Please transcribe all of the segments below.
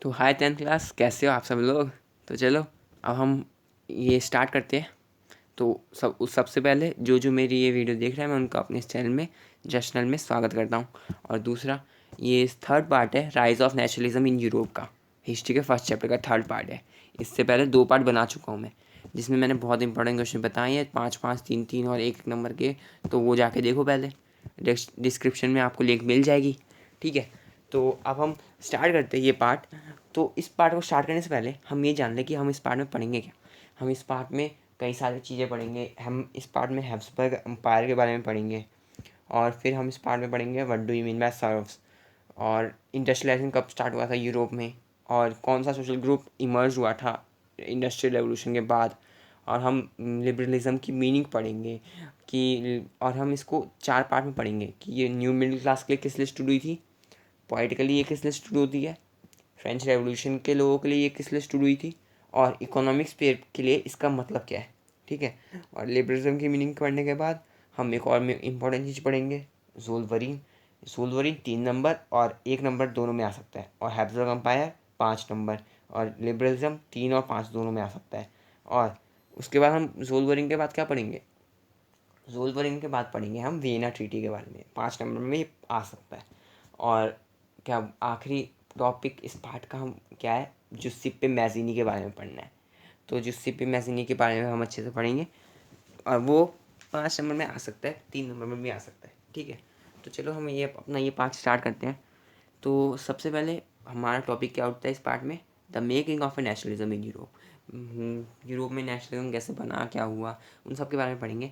तो हाय 10th class, कैसे हो आप सब लोग। तो चलो अब हम ये स्टार्ट करते हैं। तो सबसे पहले जो मेरी ये वीडियो देख रहा है मैं उनका अपने इस चैनल में जर्नल में स्वागत करता हूँ। और दूसरा, ये थर्ड पार्ट है rise of nationalism in Europe का, हिस्ट्री के फर्स्ट चैप्टर का थर्ड पार्ट है। इससे पहले 2 पार्ट बना चुका हूँ मैं, जिसमें मैंने बहुत इंपॉर्टेंट क्वेश्चन बताए हैं, 5-5, 3-3 और 1-1 नंबर के। तो वो जाके देखो पहले, डिस्क्रिप्शन में आपको लिंक मिल जाएगी। ठीक है, तो अब हम स्टार्ट करते हैं ये पार्ट। तो इस पार्ट को स्टार्ट करने से पहले हम ये जान लें कि हम इस पार्ट में पढ़ेंगे क्या। हम इस पार्ट में कई सारी चीज़ें पढ़ेंगे। हम इस पार्ट में हैब्सबर्ग एम्पायर के बारे में पढ़ेंगे, और फिर हम इस पार्ट में पढ़ेंगे what do you mean by serves, और इंडस्ट्रियलाइजेशन कब स्टार्ट हुआ था यूरोप में, और कौन सा सोशल ग्रुप इमर्ज हुआ था इंडस्ट्रियल रेवोल्यूशन के बाद। और हम लिबरलिज्म की मीनिंग पढ़ेंगे कि, और हम इसको 4 पार्ट में पढ़ेंगे कि ये न्यू मिडिल क्लास के लिए किस लिए शुरू हुई थी, पॉलिटिकली ये किस लिए शुरू होती है, फ्रेंच रेवोल्यूशन के लोगों के लिए ये किस लिए शुरू हुई थी, और इकोनॉमिक्स पे के लिए इसका मतलब क्या है। ठीक है, और लिबरलिज्म की मीनिंग पढ़ने के बाद हम एक और इम्पोर्टेंट चीज़ पढ़ेंगे, ज़ोलवरीन। ज़ोलवरीन 3 नंबर और 1 नंबर दोनों में आ सकता है, और हैब्सबर्ग एम्पायर 5 नंबर, और लिबरलिज्म 3 और 5 दोनों में आ सकता है। और उसके बाद हम ज़ोलवरीन के बाद क्या पढ़ेंगे, ज़ोलवरीन के बाद पढ़ेंगे हम वियना ट्रीटी के बारे में, 5 नंबर में ये आ सकता है। और क्या आखिरी टॉपिक इस पार्ट का हम क्या है, जुस्सिप्पे मैज़ीनी के बारे में पढ़ना है। तो जुस्सिप्पे मैज़ीनी के बारे में हम अच्छे से पढ़ेंगे, और वो 5 नंबर में आ सकता है, 3 नंबर में भी आ सकता है। ठीक है, तो चलो हम ये अपना ये पार्ट स्टार्ट करते हैं। तो सबसे पहले हमारा टॉपिक क्या उठता है इस पार्ट में, the making of A nationalism in Europe. Europe में नेशनलिज्म कैसे बना, क्या हुआ, उन सब के बारे में पढ़ेंगे।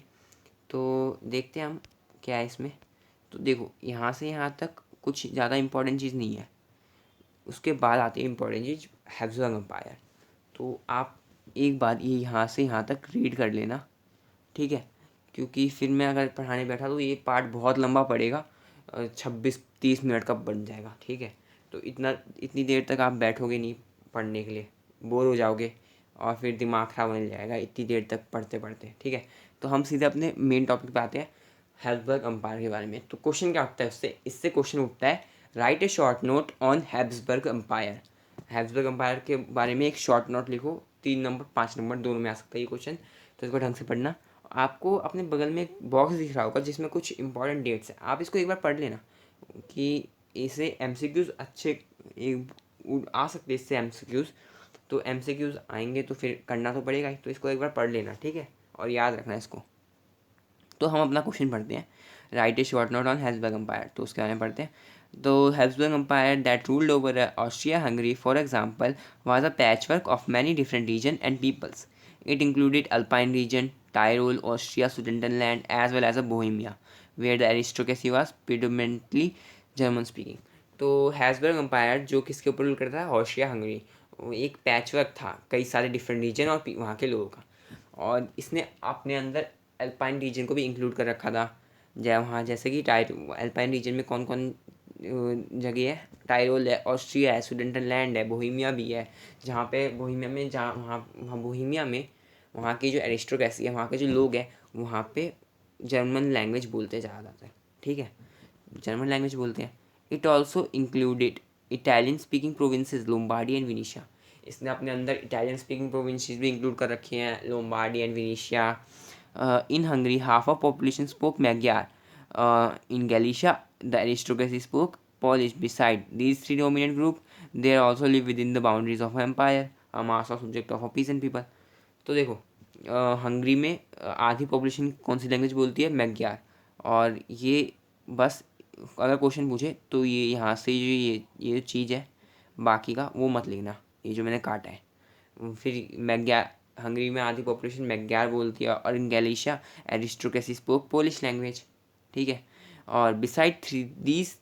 तो देखते हैं हम क्या है इसमें। तो देखो, यहाँ से यहाँ तक कुछ ज़्यादा इम्पोर्टेंट चीज़ नहीं है। उसके बाद आती है इम्पोर्टेंट चीज़, हैब्सबर्ग एम्पायर। तो आप एक बार ये यहाँ से यहाँ तक रीड कर लेना। ठीक है, क्योंकि फिर मैं अगर पढ़ाने बैठा तो ये पार्ट बहुत लंबा पड़ेगा, 26-30 मिनट का बन जाएगा। ठीक है, तो इतनी देर तक आप बैठोगे नहीं पढ़ने के लिए, बोर हो जाओगे, और फिर दिमाग ख़राब होने जाएगा इतनी देर तक पढ़ते पढ़ते। ठीक है, तो हम सीधे अपने मेन टॉपिक पे आते हैं, हैब्सबर्ग एम्पायर के बारे में। तो क्वेश्चन क्या उठता है उससे, इससे क्वेश्चन उठता है, write a short note on Habsburg empire. Habsburg empire के बारे में एक शॉर्ट नोट लिखो, 3 नंबर 5 नंबर दोनों में आ सकता है ये क्वेश्चन। तो इसको ढंग से पढ़ना। आपको अपने बगल में एक बॉक्स दिख रहा होगा जिसमें कुछ इंपॉर्टेंट डेट्स हैं, आप इसको एक बार पढ़ लेना कि इसे एमसीक्यूज़ अच्छे आ सकते हैं इससे एमसीक्यूज़। तो एमसीक्यूज़ आएंगे तो फिर करना तो पड़ेगा ही, तो इसको एक बार पढ़ लेना। ठीक है, और याद रखना इसको। तो हम अपना क्वेश्चन पढ़ते हैं, write a short note on Habsburg empire. तो उसके बारे में पढ़ते हैं। तो Habsburg empire that ruled over Austria Hungary for example was a patchwork of many different region and peoples. It included Alpine region, Tyrol, Austria, Sudetenland, as well as a Bohemia, where the aristocracy was predominantly German speaking. तो Habsburg empire जो किसके ऊपर rule करता है, Austria Hungary. वो एक patchwork था कई सारे डिफरेंट रीजन और वहाँ के लोगों का, और इसने अपने अंदर अल्पाइन रीजन को भी इंक्लूड कर रखा था। वहाँ जैसे कि अल्पाइन रीजन में कौन कौन जगह है, टायरोल है, ऑस्ट्रिया है, सुडेंटनलैंड है, बोहेमिया भी है। जहाँ पे बोहेमिया में, जहाँ वहाँ वहाँ बोहेमिया में वहाँ की जो एरिस्टोक्रेसी है, वहाँ के जो लोग हैं, वहाँ पे जर्मन लैंग्वेज बोलते ज़्यादातर। ठीक है, जर्मन लैंग्वेज बोलते हैं। It also included Italian speaking provinces Lombardy and Venetia. इसने अपने अंदर इटालियन स्पीकिंग प्रोविंसेस भी इंक्लूड कर रखे हैं, Lombardy and Venetia. In Hungary, half of population spoke Magyar. In Galicia, the aristocracy spoke Polish. Beside these 3 dominant groups, there also live within the boundaries of empire a mass of subject of a peasant people. तो देखो, Hungary में आधी population कौन सी language बोलती है, Magyar. और ये बस अगर क्वेश्चन पूछे तो ये यहाँ से जो ये चीज़ है, बाकी का वो मत लिखना, ये जो मैंने काटा है। फिर मैग्यार, हंगरी में आधी पॉपुलेशन मैग्यार बोलती है, और in Galicia aristocracy spoke Polish language. ठीक है, और beside these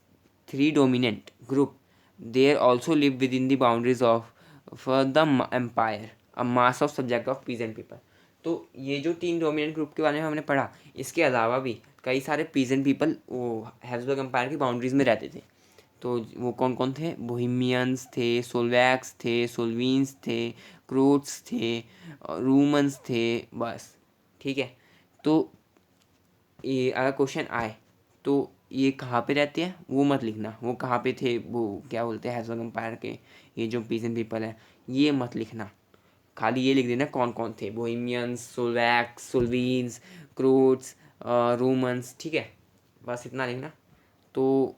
3 dominant group there also live within the boundaries of the empire a mass of subject of peasant people. तो ये जो 3 डोमिनेंट ग्रुप के बारे में हमने पढ़ा, इसके अलावा भी कई सारे पीजेंट पीपल वो हैब्सबर्ग एम्पायर की बाउंड्रीज में रहते थे। तो वो कौन कौन थे, बोहेमियंस थे, सोल्वैक्स थे, सोल्वीन्स थे, क्रोट्स थे, रूमन्स थे, बस। ठीक है, तो ये अगर क्वेश्चन आए तो ये कहाँ पे रहते हैं वो मत लिखना, वो कहाँ पे थे, वो क्या बोलते हैं हैज़ोग एम्पायर के ये जो पीसन पीपल है, ये मत लिखना। खाली ये लिख देना कौन कौन थे, बोहेमियंस, सोलवैक्स, सोल्वीन्स, क्रोट्स, रोमन्स, ठीक है, बस इतना लिखना। तो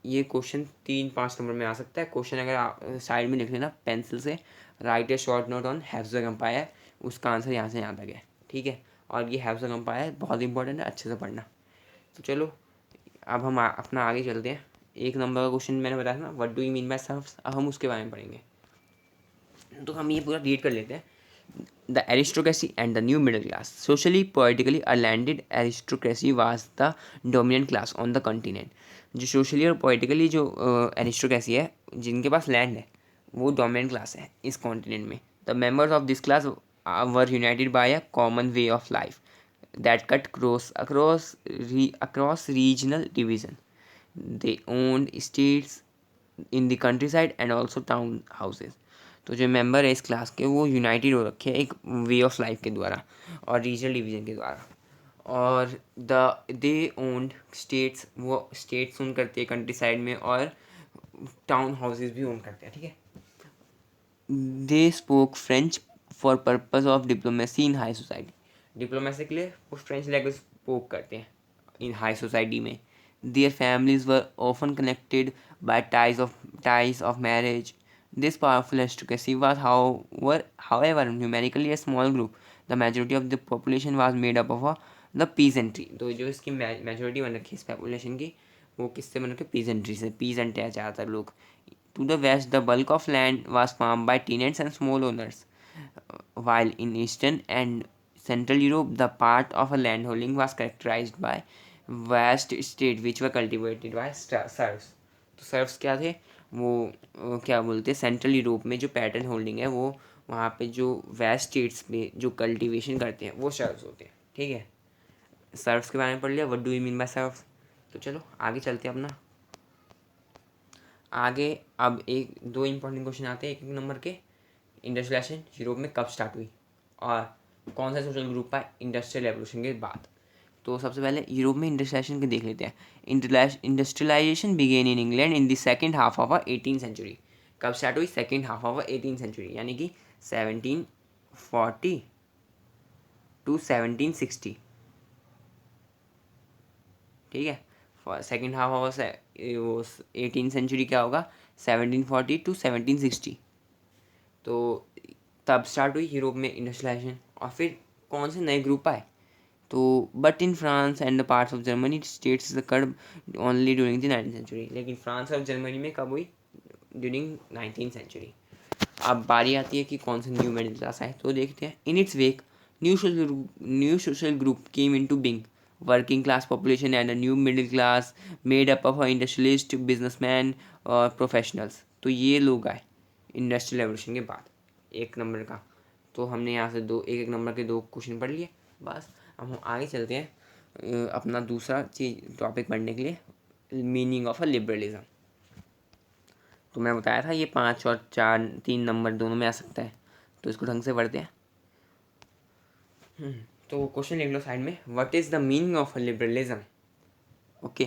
ये क्वेश्चन 3-5 नंबर में आ सकता है। क्वेश्चन अगर आप साइड में लिख लेना पेंसिल से, write a short note on हैज़ोग एम्पायर, उसका आंसर यहाँ से यहाँ तक है, ठीक है। और ये हैज़ोग एम्पायर बहुत इंपॉर्टेंट है, अच्छे से पढ़ना। तो चलो अब हम अपना आगे चलते हैं। 1 नंबर का क्वेश्चन मैंने बताया था ना, what do you mean by serfs, अब हम उसके बारे में पढ़ेंगे। तो हम ये पूरा रीड कर लेते हैं। The aristocracy and the new middle class. Socially, politically, a landed aristocracy was the dominant class on the continent. जो सोशली और पॉलिटिकली जो एरिस्टोक्रेसी है, जिनके पास लैंड है, वो डोमिनेंट क्लास है इस कॉन्टिनेंट में। The members of this class were united by a common way of life that cut across regional division. They owned estates in the countryside and also town houses. तो जो member है इस class के वो United हो रखे हैं एक वे ऑफ लाइफ के द्वारा और रीजनल डिवीजन के द्वारा। और दे ओन्ड स्टेट्स, वो स्टेट्स ओन करते हैं कंट्री साइड में, और टाउन हाउसेस भी ओन करते हैं, ठीक है। They spoke French for purpose of diplomacy in high society, diplomacy के लिए वो फ्रेंच लैंग्वेज स्पोक करते हैं इन हाई सोसाइटी में। Their families were often connected by ties of marriage. This powerful aristocracy was however numerically a small group. The majority of the population was made up of the peasantry. तो जो इसकी majority बन रखी है इस population की, वो किससे बन रखी है, पीजेंट्री से। पीजेंट है ज़्यादातर लोग। To the west, the bulk of land was farmed by tenants and small owners, while in eastern and central Europe, the part of a landholding was characterized by vast estates which were cultivated by serfs. तो serfs क्या थे, वो क्या बोलते हैं, central Europe में जो pattern holding है वो वहाँ पे जो वेस्ट स्टेट्स में जो कल्टीवेशन करते हैं वो सर्फ्स होते हैं, ठीक है। सर्फ्स के बारे में पढ़ लिया, what do you mean by serfs. तो चलो आगे चलते हैं अपना आगे। अब 1-2 इंपॉर्टेंट क्वेश्चन आते हैं 1-1 नंबर के। इंडस्ट्रियलाइजेशन यूरोप में कब स्टार्ट हुई और कौन सा सोशल ग्रुप है इंडस्ट्रियल रेवोल्यूशन के बाद। तो सबसे पहले यूरोप में इंडस्ट्रियलाइजेशन के देख लेते हैं। Industrialisation began in England in the second half of 18th century. कब स्टार्ट हुई, second half of 18th century, यानी कि 1740 to 1760, ठीक है। सेकेंड हाफ ऑफ वो 18th सेंचुरी क्या होगा, 1740 to 1760। तो तब स्टार्ट हुई यूरोप में इंडस्ट्रियलाइजेशन। और फिर कौन से नए ग्रुप आए, तो but in France and the parts of Germany states curb only during the 19th century. लेकिन फ्रांस और जर्मनी में कब हुई, ड्यूरिंग 19th सेंचुरी। अब बारी आती है कि कौन सा न्यू मिडिल क्लास आए, तो देखते हैं। In its wake new social group came into being, working class population and a new middle class made up of industrialist, businessman और प्रोफेशनल्स। तो ये लोग आए इंडस्ट्रियल रेवोल्यूशन के बाद 1 नंबर का। तो हमने यहाँ से 1-1 नंबर के 2 क्वेश्चन पढ़ लिए बस। अब हम आगे चलते हैं अपना दूसरा चीज टॉपिक पढ़ने के लिए, मीनिंग ऑफ अ लिबरलिज्म। तो मैं बताया था ये 5 और 3 नंबर दोनों में आ सकता है, तो इसको ढंग से पढ़ते हैं। तो क्वेश्चन लिख लो साइड में, what is the meaning of a liberalism. Okay,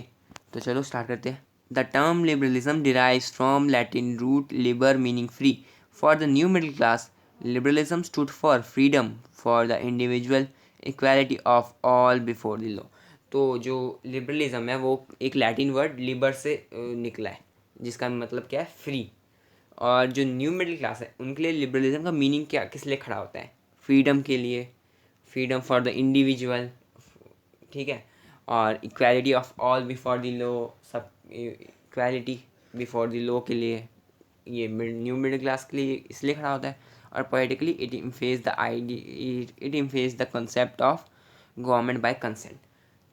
तो चलो स्टार्ट करते हैं। The term liberalism derives from Latin root liber meaning free. For the new middle class liberalism stood for freedom for the individual, equality of all before the law. तो जो liberalism है वो एक Latin word Libre से निकला है, जिसका मतलब क्या है, फ्री। और जो न्यू मिडिल क्लास है उनके लिए लिबरलिज्म का मीनिंग क्या, किस लिए खड़ा होता है, फ्रीडम के लिए, फ्रीडम फॉर द इंडिविजुअल, ठीक है। और equality of all before the law, सब इक्वालिटी बिफोर द लॉ के लिए ये न्यू मिडिल क्लास के लिए इसलिए खड़ा होता है। और politically it emphasise the concept of government by consent.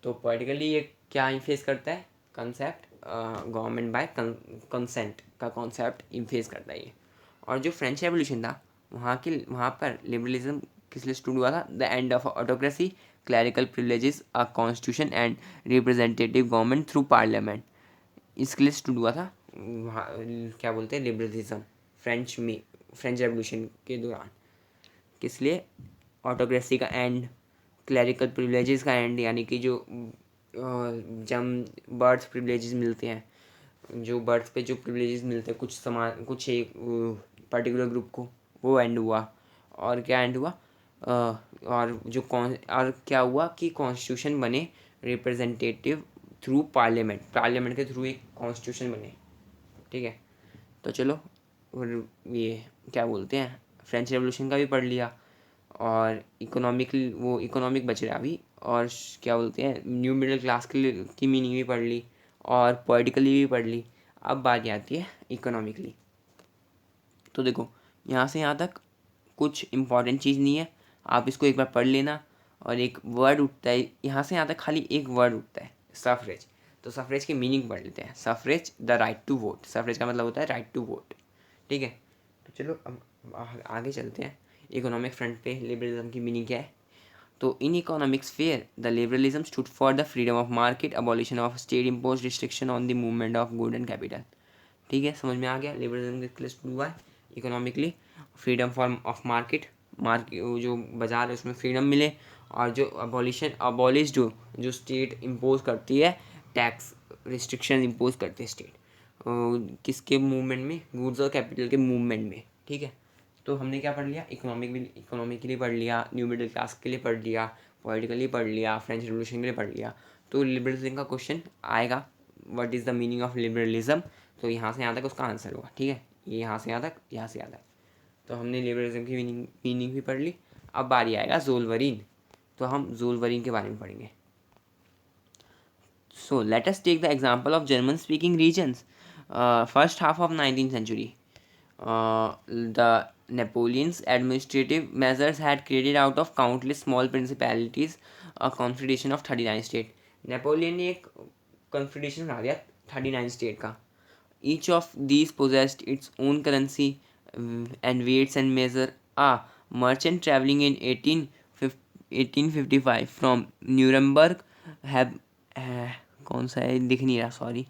तो पॉलिटिकली ये क्या इन्फेस करता है, कंसेप्ट गवर्नमेंट बाय कंसेंट का कॉन्सेप्ट इन्फेस करता है ये। और जो फ्रेंच रेवोल्यूशन था वहाँ पर लिबरलिज्म किस लिए स्टूड हुआ था, the end of autocracy, clerical privileges, a constitution and representative government through parliament, इसके लिए स्टूड हुआ था वहाँ क्या बोलते हैं लिबरलिज्म फ्रेंच रेवोल्यूशन के दौरान। किस लिए, ऑटोक्रेसी का एंड, क्लैरिकल प्रिविलेजेस का एंड, यानी कि जो जब बर्थ प्रिविलेजेस मिलते हैं, जो बर्थ पे जो प्रिविलेजेस मिलते हैं कुछ एक पर्टिकुलर ग्रुप को, वो एंड हुआ। और क्या एंड हुआ? और क्या हुआ कि कॉन्स्टिट्यूशन बने रिप्रेजेंटेटिव थ्रू पार्लियामेंट के थ्रू एक कॉन्स्टिट्यूशन बने। ठीक है, तो चलो, और ये क्या बोलते हैं, फ्रेंच रेवोल्यूशन का भी पढ़ लिया, और इकोनॉमिक बच रहा अभी, और क्या बोलते हैं, न्यू मिडिल क्लास की मीनिंग भी पढ़ ली, और पॉलिटिकली भी पढ़ ली। अब बात आती है इकोनॉमिकली। तो देखो, यहाँ से यहाँ तक कुछ इम्पॉर्टेंट चीज़ नहीं है, आप इसको एक बार पढ़ लेना। और एक वर्ड उठता है यहाँ से यहाँ तक, खाली एक वर्ड उठता है, सफरेज। तो सफरेज की मीनिंग पढ़ लेते हैं। Suffrage, the right to vote. Suffrage का मतलब होता है राइट टू वोट। ठीक है, तो चलो अब आगे चलते हैं। इकोनॉमिक फ्रंट पे लिबरलिज्म की मीनिंग क्या है? तो in economic sphere the liberalism stood for the freedom of market, abolition of state impose restriction on the movement of good and capital. ठीक है, समझ में आ गया लिबरलिज्म किस लिए स्टूड हुआ है economically? Freedom for of market, जो बाजार है उसमें फ्रीडम मिले, और जो अबॉलिश जो स्टेट इम्पोज करती है, टैक्स रिस्ट्रिक्शन इम्पोज करती है स्टेट, किसके मूवमेंट में? गुड्स और कैपिटल के मूवमेंट में। ठीक है, तो हमने क्या पढ़ लिया? इकोनॉमिक के लिए पढ़ लिया, न्यू मिडिल क्लास के लिए पढ़ लिया, पॉलिटिकली पढ़ लिया, फ्रेंच रिवोल्यूशन के लिए पढ़ लिया। तो लिबरलिज्म का क्वेश्चन आएगा, what is the meaning of liberalism? तो यहाँ से यहाँ तक उसका आंसर होगा। ठीक है, ये यहाँ से यहाँ तक, यहाँ से यहाँ तक। तो हमने लिबरलिज्म की मीनिंग भी पढ़ ली। अब बारी आएगा ज़ोल्वरीन। तो हम ज़ोल्वरीन के बारे में पढ़ेंगे। So let us take the example of German speaking regions. First half of 19th century. The Napoleon's administrative measures had created out of countless small principalities a confederation of 39 states. Napoleon ने एक confederation बना दिया 39 state का. Each of these possessed its own currency and weights and measure. A merchant traveling in 1855 from Nuremberg have कौन सा है, दिख नहीं रहा, सॉरी,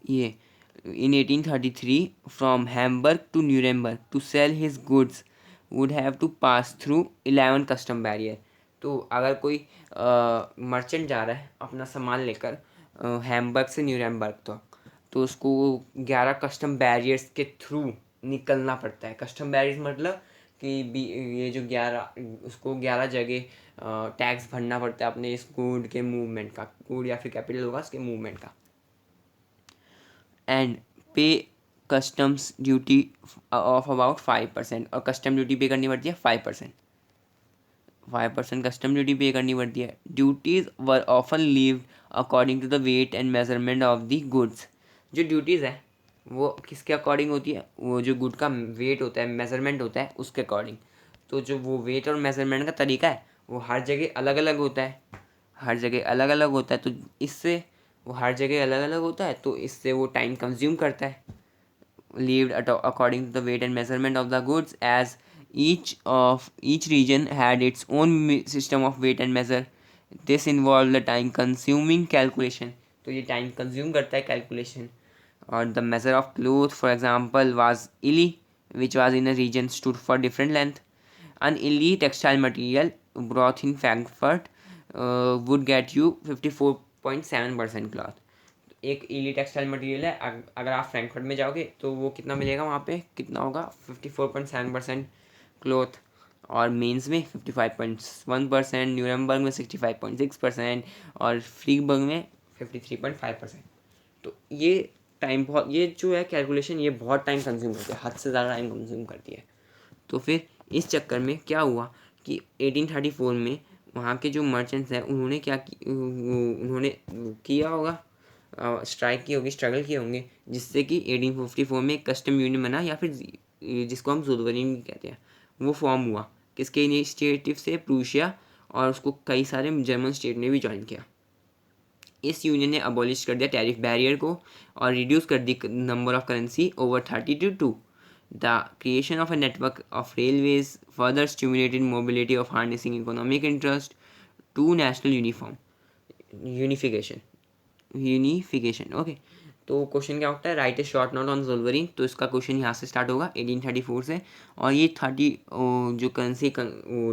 ये in 1833 from Hamburg to Nuremberg to sell his goods would have to pass through 11 custom barrier. तो अगर कोई मर्चेंट जा रहा है अपना सामान लेकर हैम्बर्ग से न्यूरेमबर्ग तक, तो उसको 11 कस्टम बैरियर्स के थ्रू निकलना पड़ता है. कस्टम बैरियर्स मतलब कि ये जो 11 उसको 11 जगह टैक्स भरना पड़ता है अपने इस गुड के मूवमेंट का, गुड या फिर कैपिटल होगा उसके मूवमेंट का, एंड पे कस्टम्स ड्यूटी ऑफ अबाउट 5%. और कस्टम ड्यूटी पे करनी पड़ती है 5%. 5% कस्टम ड्यूटी पे करनी पड़ती है. Duties were often levied according to the weight and measurement of the goods. जो ड्यूटीज़ है वो किसके अकॉर्डिंग होती है? वो जो गुड का वेट होता है, मेजरमेंट होता है, उसके अकॉर्डिंग. तो जो वो वेट और मेजरमेंट का तरीका है वो हर जगह अलग अलग होता है. हर जगह अलग अलग होता है, तो इससे वो हर जगह अलग अलग होता है, तो इससे वो टाइम कंज्यूम करता है. Lived according to the weight and measurement of the goods, as each region had its own system of weight and measure. This involved the time consuming calculation. तो ये टाइम कंज्यूम करता है calculation. और the measure of cloth for example was elle, which was in a region stood for different length. An illy textile material brought in Frankfurt would get you 54.7% cloth. एक इली textile material है, अगर आप Frankfurt में जाओगे तो वो कितना मिलेगा? वहाँ पे कितना होगा? 54.7% क्लोथ. और मेंस में 55.1%, न्यूरमबर्ग में 65.6% और फ्रीबर्ग में 53.5%. तो ये टाइम बहुत, ये जो है कैलकुलेशन, ये बहुत टाइम कंज्यूम करती है, हद से ज़्यादा टाइम कंज्यूम करती है. तो फिर इस चक्कर में क्या हुआ कि 1834 में वहाँ के जो मर्चेंट्स हैं उन्होंने उन्होंने किया होगा, स्ट्राइक की होगी, स्ट्रगल किए होंगे, जिससे कि 1854 में एक कस्टम यूनियन बना, या फिर जिसको हम ज़ोल्वरीन कहते हैं, वो फॉर्म हुआ. किसके इनिशिएटिव से? प्रूशिया, और उसको कई सारे जर्मन स्टेट ने भी ज्वाइन किया. इस यूनियन ने अबॉलिश कर दिया टैरिफ बैरियर को और रिड्यूस कर दी number of currency over 30 to 2. The creation of a network of railways further stimulated mobility of harnessing economic interest to national unification. ओके. तो क्वेश्चन क्या होता है? Write a short note on Zollverein. तो इसका क्वेश्चन यहाँ से स्टार्ट होगा 1834 से, और ये 30 जो करेंसी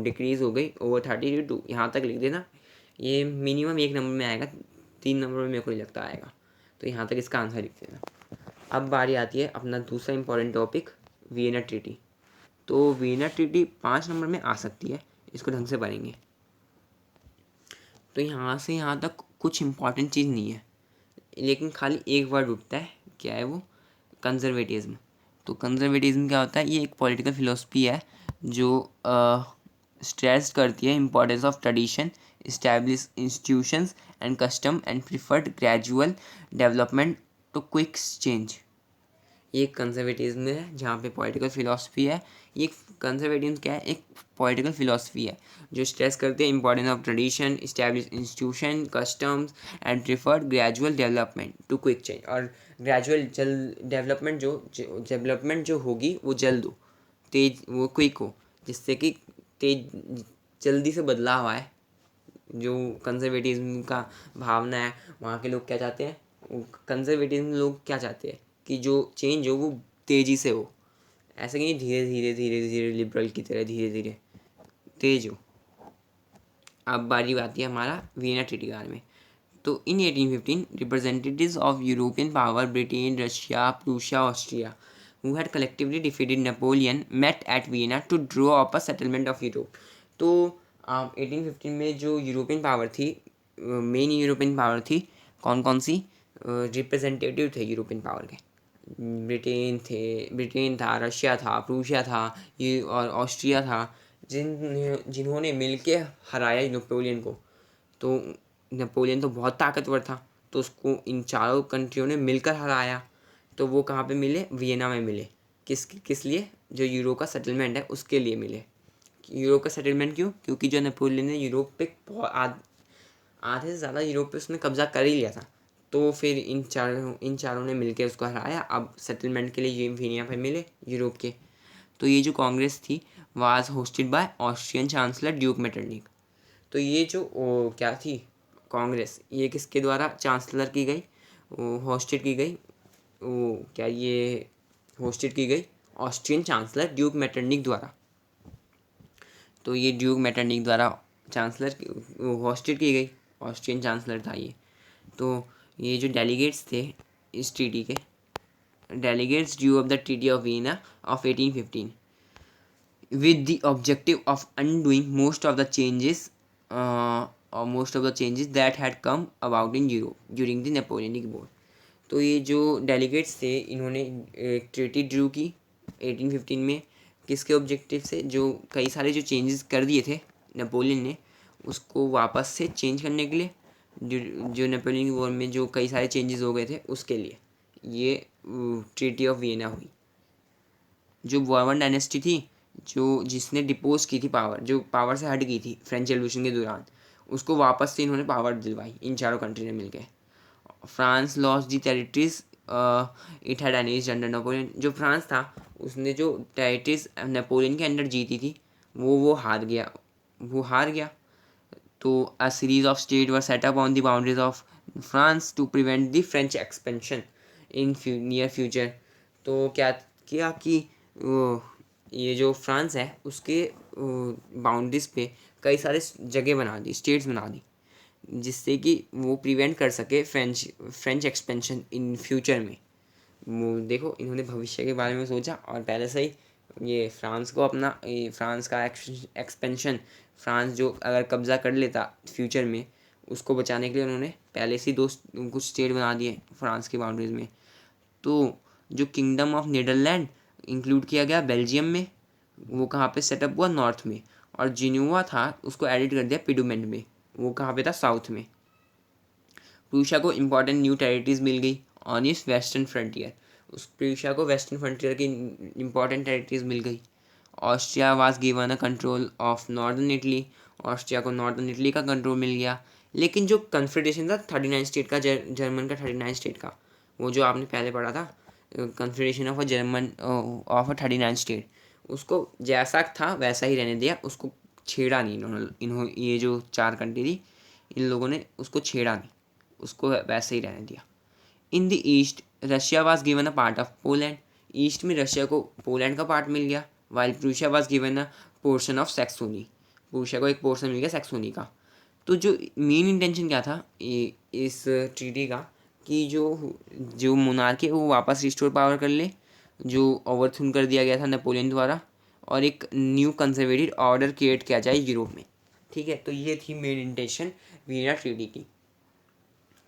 डिक्रीज हो गई ओवर 30 to 2, यहाँ तक लिख देना. ये मिनिमम 1 नंबर में आएगा, 3 नंबर में मेरे को नहीं लगता आएगा। तो यहाँ तक इसका आंसर लिख देना। अब बारी आती है अपना दूसरा इंपॉर्टेंट टॉपिक, वियना ट्रीटी। तो वियना ट्रीटी 5 नंबर में आ सकती है, इसको ढंग से पढ़ेंगे। तो यहाँ से यहाँ तक कुछ इंपॉर्टेंट चीज़ नहीं है, लेकिन खाली एक वर्ड उठता है, क्या है वो? कंजर्वेटिज्म। तो कंजर्वेटिज्म क्या होता है? ये एक पॉलिटिकल फिलोसफी है जो स्ट्रेस करती है importance of tradition, establish institutions and custom and preferred gradual development to quick change. ये कंजर्वेटिज्म है जहाँ पे पॉलिटिकल फिलोसफी है। ये कंजर्वेटिज्म क्या है? एक पॉलिटिकल फिलोसफी है जो स्ट्रेस करते हैं importance of tradition, establish institution, customs and preferred gradual development to quick change. और ग्रेजुअल डेवलपमेंट जो होगी वो जल्द हो, तेज, वो क्विक हो, जिससे कि तेज जल्दी से बदलाव आए। जो कंजर्वेटिज्म का भावना है, वहाँ के लोग क्या चाहते हैं? कंजर्वेटिज्म लोग क्या चाहते हैं कि जो चेंज हो वो तेज़ी से हो, ऐसे कि नहीं धीरे धीरे धीरे धीरे, लिबरल की तरह धीरे धीरे तेज हो। अब बारी आती है हमारा वियना ट्रीटी के बारे में। तो इन 1815 representatives of European power Britain, Russia, Prussia, Austria who had collectively defeated Napoleon met at Vienna to draw up a settlement of Europe। तो 1815 में जो यूरोपियन पावर थी, मेन यूरोपियन पावर थी, कौन कौन सी रिप्रेजेंटेटिव थे यूरोपियन पावर के? Britain था, रशिया था, प्रूशिया था, ये और ऑस्ट्रिया था, जिन्होंने मिलके हराया नेपोलियन को। तो नेपोलियन तो बहुत ताकतवर था, तो उसको इन चारों कंट्रियों ने मिलकर हराया। तो वो कहाँ पे मिले? वियना में मिले। किस लिए? जो यूरो का सेटलमेंट है उसके लिए मिले। यूरो का सेटलमेंट क्यों? क्योंकि जो नेपोलियन ने यूरोप पे आधे से ज़्यादा यूरोप पे उसने कब्जा कर ही लिया था। तो फिर इन चारों ने मिलकर उसको हराया। अब सेटलमेंट के लिए ये वियना पे मिले यूरोप के। तो ये जो कांग्रेस थी was hosted by Austrian chancellor Duke Metternich. तो ये जो क्या थी कांग्रेस, ये किसके द्वारा चांसलर की गई, होस्टेड की गई? क्या ये होस्टेड की गई ऑस्ट्रियन चांसलर ड्यूक मेटरनिक द्वारा। तो ये ड्यूक मेटरनिक द्वारा चांसलर होस्टेड की गई, ऑस्ट्रियन चांसलर था ये। तो ये जो डेलीगेट्स थे इस ट्रीटी के, delegates due of the treaty of Vienna of 1815 with the objective of undoing most of the changes that had come about in Europe during the Napoleonic War। तो ये जो डेलीगेट्स थे इन्होंने एक ट्रीटी ड्रू की 1815 में, किसके ऑब्जेक्टिव से? जो कई सारे जो चेंजेस कर दिए थे नेपोलियन ने, उसको वापस से चेंज करने के लिए, जो नेपोलियन वॉर में जो कई सारे चेंजेस हो गए थे उसके लिए ये ट्रीटी ऑफ वियना हुई। जो बॉर्बन डायनेस्टी थी, जो जिसने डिपोज की थी पावर, जो पावर से हट गई थी फ्रेंच रेवोल्यूशन के दौरान, उसको वापस से इन्होंने पावर दिलवाई इन चारों कंट्री ने मिलकर। France lost the territories it had annexed under Napoleon. जो फ्रांस था उसने जो टेरिटरीज नेपोलियन के अंडर जीती थी वो हार गया। तो a series of state were set up on the boundaries of France to prevent the French expansion in near future. तो क्या किया कि ये जो फ्रांस है उसके बाउंड्रीज पे कई सारे जगह बना दी, स्टेट्स बना दी, जिससे कि वो प्रिवेंट कर सके फ्रेंच एक्सपेंशन इन फ्यूचर में। वो देखो इन्होंने भविष्य के बारे में सोचा और पहले से ही ये फ्रांस को अपना फ्रांस का एक्सपेंशन, फ्रांस जो अगर कब्ज़ा कर लेता फ्यूचर में, उसको बचाने के लिए उन्होंने पहले से ही कुछ स्टेट बना दिए फ्रांस की बाउंड्रीज में। तो जो किंगडम ऑफ नीदरलैंड इंक्लूड किया गया बेल्जियम में, वो कहाँ पे सेटअप हुआ? नॉर्थ में। और जिन्युआ था उसको एडिट कर दिया पिडुमेंट में, वो कहाँ पे था? साउथ में। प्रूशिया को इम्पॉर्टेंट न्यू टेरिटरीज मिल गई ऑन इस वेस्टर्न फ्रंटियर। उस प्रूशिया को वेस्टर्न फ्रंटियर की इम्पॉर्टेंट टेरिटरीज मिल गई। Austria was given a control of northern Italy. Austria को नॉर्दर्न इटली का कंट्रोल मिल गया। लेकिन जो कन्फेडरेशन था 39 स्टेट का, जर्मन का 39 स्टेट का, वो जो आपने पहले पढ़ा था confederation of a German of a 39 state, उसको जैसा था वैसा ही रहने दिया, उसको छेड़ा नहीं इन्होंने ये जो 4 कंट्री थी इन लोगों ने उसको छेड़ा नहीं, उसको वैसे ही रहने दिया। In the east Russia was given a part of Poland. East में रशिया को पोलैंड का पार्ट मिल गया। While Prussia was given a portion of Saxony. Prussia को एक पोर्शन मिल गया सैक्सोनी का। तो जो मेन इंटेंशन क्या था इस ट्रीटी का, कि जो मोनार्की है वो वापस रिस्टोर पावर कर ले, जो ओवरथ्रोन कर दिया गया था नेपोलियन द्वारा, और एक न्यू कंजर्वेटिव ऑर्डर क्रिएट किया जाए यूरोप में। ठीक है, तो ये थी मेन इंटेंशन वीना ट्रीटी की।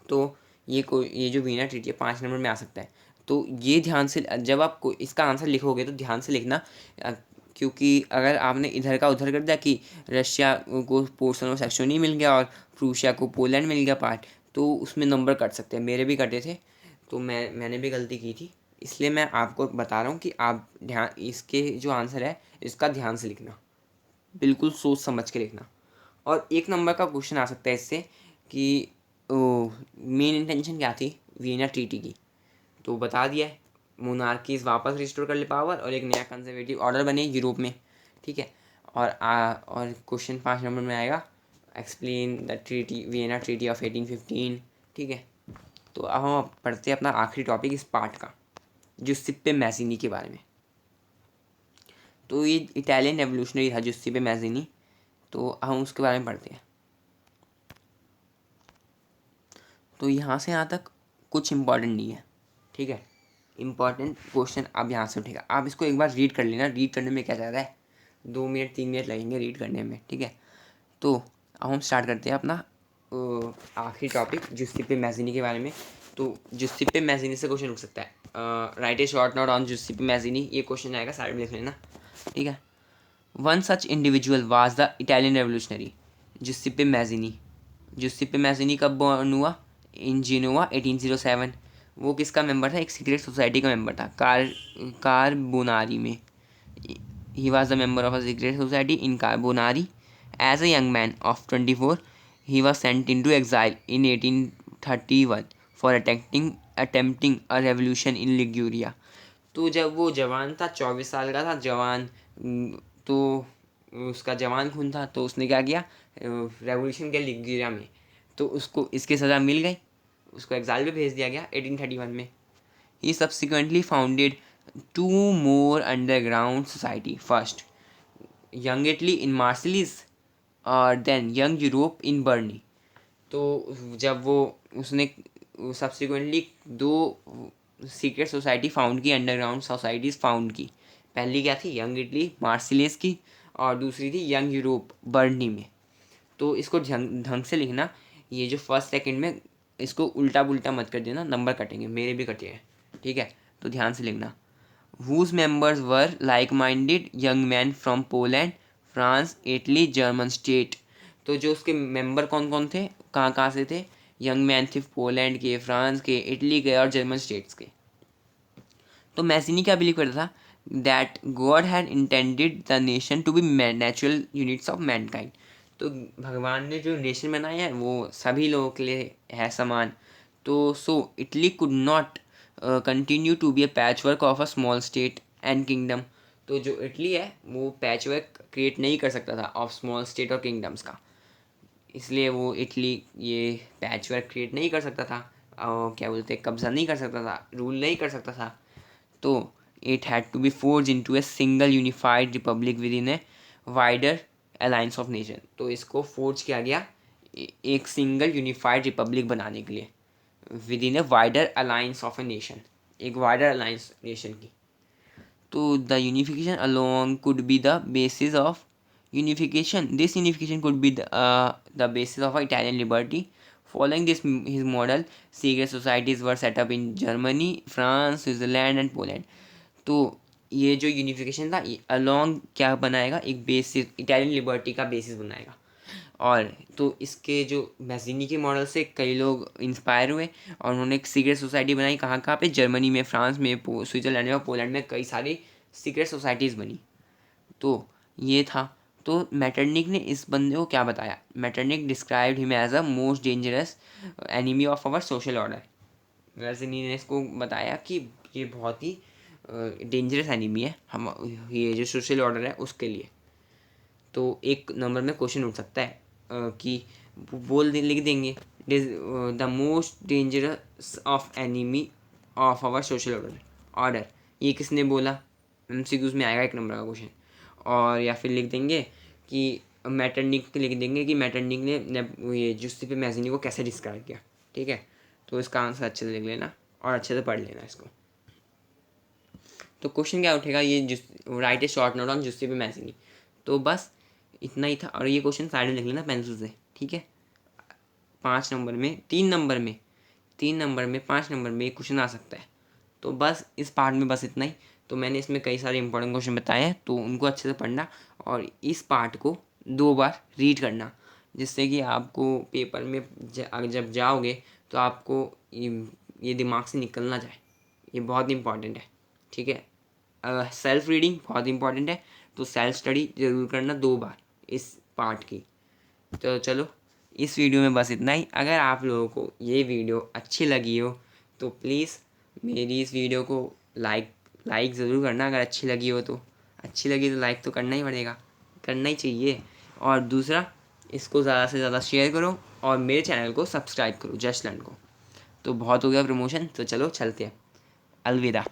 तो ये जो वीना ट्रीटी है 5 नंबर में आ सकता है। तो ये ध्यान से, जब आप इसका आंसर लिखोगे तो ध्यान से लिखना, क्योंकि अगर आपने इधर का उधर कर दिया कि रशिया को पोर्शन ऑफ सेक्शनी मिल गया और प्रूशिया को पोलैंड मिल गया पार्ट, तो उसमें नंबर कट सकते हैं। मेरे भी कटे थे, तो मैंने भी गलती की थी, इसलिए मैं आपको बता रहा हूँ कि आप ध्यान, इसके जो आंसर है इसका ध्यान से लिखना, बिल्कुल सोच समझ के लिखना। और 1 नंबर का क्वेश्चन आ सकता है इससे कि मेन इंटेंशन क्या थी वियना ट्रीटी की, तो बता दिया है, मोनार्कीज वापस रिस्टोर कर ले पावर और एक नया कंजर्वेटिव ऑर्डर बने यूरोप में। ठीक है, और क्वेश्चन 5 नंबर में आएगा, explain the treaty Vienna treaty of 1815। ठीक है, तो अब हम पढ़ते हैं अपना आखिरी टॉपिक इस पार्ट का, जुस्सिप्पे मैज़ीनी के बारे में। तो ये इटालियन रेवोल्यूशनरी था जुस्सिप्पे मैज़ीनी, तो हम उसके बारे में पढ़ते हैं। तो यहाँ से यहाँ तक कुछ इम्पॉर्टेंट नहीं है। ठीक है, इम्पॉर्टेंट क्वेश्चन अब यहाँ से उठेगा, आप इसको एक बार रीड कर लेना। रीड करने में क्या ज़्यादा है, 2 मिनट 3 मिनट लगेंगे रीड करने में। ठीक है, तो अब हम स्टार्ट करते हैं अपना आखिरी टॉपिक जुस्सिप्पे मैज़ीनी के बारे में। तो जुस्सिप्पे मैज़ीनी से क्वेश्चन उठ सकता है, write a short note on Giuseppe Mazzini, ये क्वेश्चन आएगा, साइड में लिख लेना। ठीक है, one such individual was the Italian revolutionary Giuseppe Mazzini. Giuseppe Mazzini कब बॉर्न हुआ, इन जिनोवा 1807। वो किसका मेंबर था, एक सीक्रेट सोसाइटी का मेंबर था, कार्बोनारी में। He was the member of a secret society in Carbonari. As a young man of 24 he was sent in to exile in 1831 for attempting a revolution in Liguria. तो जब वो जवान था, 24 साल का था जवान, तो उसका जवान खून था, तो उसने क्या किया, रेवोल्यूशन के लिग्यूरिया में, तो उसको इसकी सज़ा मिल गई, उसको एग्जाइल पे भेज दिया गया 1831 में। He subsequently founded 2 more underground society, first Young Italy in Marseilles और then Young Europe in Berne. तो जब वो उसने सब्सिक्वेंटली 2 सीक्रेट सोसाइटी फाउंड की, अंडरग्राउंड सोसाइटीज़ फाउंड की। पहली क्या थी, यंग इटली मार्सिलिस की, और दूसरी थी यंग यूरोप बर्नी में। तो इसको ढंग से लिखना, ये जो फर्स्ट सेकंड में, इसको उल्टा पुल्टा मत कर देना, नंबर कटेंगे, मेरे भी कटे हैं। ठीक है, तो ध्यान से लिखना। whose members were like-minded young men from Poland, France, Italy, German state। तो जो उसके मेंबर कौन कौन थे, कहाँ कहाँ से थे, यंग मैन थे पोलैंड के, फ्रांस के, इटली के और जर्मन स्टेट्स के। तो मैसिनी क्या बिलीव करता था, that God had intended the nation to be natural units of mankind. तो भगवान ने जो नेशन बनाया है वो सभी लोगों के लिए है समान। तो so Italy could not continue to be a patchwork of a small state and kingdom. तो जो इटली है वो पैच वर्क क्रिएट नहीं कर सकता था ऑफ स्मॉल स्टेट और किंगडम्स का, इसलिए वो इटली ये पैच वर्क क्रिएट नहीं कर सकता था, और क्या बोलते, कब्जा नहीं कर सकता था, रूल नहीं कर सकता था। तो it had to be forge into a single unified republic within a wider alliance of nation. तो इसको फोर्ज किया गया एक सिंगल यूनिफाइड रिपब्लिक बनाने के लिए, with in a wider alliance of a nation, एक वाइडर अलायंस नेशन की। तो the unification along could be the basis of unification. This unification could be the basis of Italian liberty. Following this his model, secret societies were set up in Germany, France, Switzerland and Poland. तो ये जो unification था along क्या बनाएगा, एक basis, Italian liberty का basis बनाएगा। और तो इसके जो मैज़ीनी के मॉडल से कई लोग इंस्पायर हुए और उन्होंने एक सीक्रेट सोसाइटी बनाई, कहाँ कहाँ पे, जर्मनी में, फ्रांस में, स्विट्ज़रलैंड में और पोलैंड में कई सारी सीक्रेट सोसाइटीज़ बनी। तो ये था। तो मैटरनिक ने इस बंदे को क्या बताया, Metternich described him as a most dangerous enemy of our social order. Mazzini ने इसको बताया कि ये बहुत ही डेंजरस एनिमी है हम, ये जो सोशल ऑर्डर है उसके लिए। तो 1 नंबर में क्वेश्चन उठ सकता है कि लिख देंगे, the most dangerous of enemy of our social order, ये किसने बोला, MCQs में आएगा 1 नंबर का क्वेश्चन। और या फिर लिख देंगे कि मैटरनिक लिख देंगे कि मैटरनिक ने ये जुस्तीपे मैज़नी को कैसे डिस्क्राइब किया, ठीक है। तो इसका आंसर अच्छे से लिख लेना और अच्छे से पढ़ लेना इसको। तो क्वेश्चन क्या उठेगा, ये write a short note on Giuseppe Mazzini. तो बस इतना ही था। और ये क्वेश्चन साइड में लिख लेना पेंसिल से, ठीक है। 5 नंबर में 3 नंबर में 5 नंबर में ये क्वेश्चन आ सकता है। तो बस इस पार्ट में बस इतना ही। तो मैंने इसमें कई सारे इंपॉर्टेंट क्वेश्चन बताए हैं, तो उनको अच्छे से पढ़ना और इस पार्ट को 2 बार रीड करना, जिससे कि आपको पेपर में जब जाओगे तो आपको ये दिमाग से निकल ना जाए। ये बहुत इंपॉर्टेंट है, ठीक है। सेल्फ रीडिंग बहुत इंपॉर्टेंट है, तो सेल्फ स्टडी ज़रूर करना 2 बार इस पार्ट की। तो चलो, इस वीडियो में बस इतना ही। अगर आप लोगों को ये वीडियो अच्छी लगी हो तो प्लीज़ मेरी इस वीडियो को लाइक ज़रूर करना। अगर अच्छी लगी हो तो लाइक तो करना ही पड़ेगा, करना ही चाहिए। और दूसरा, इसको ज़्यादा से ज़्यादा शेयर करो और मेरे चैनल को सब्सक्राइब करो, जस्ट लर्न को। तो बहुत हो गया प्रमोशन, तो चलो चलते हैं। अलविदा।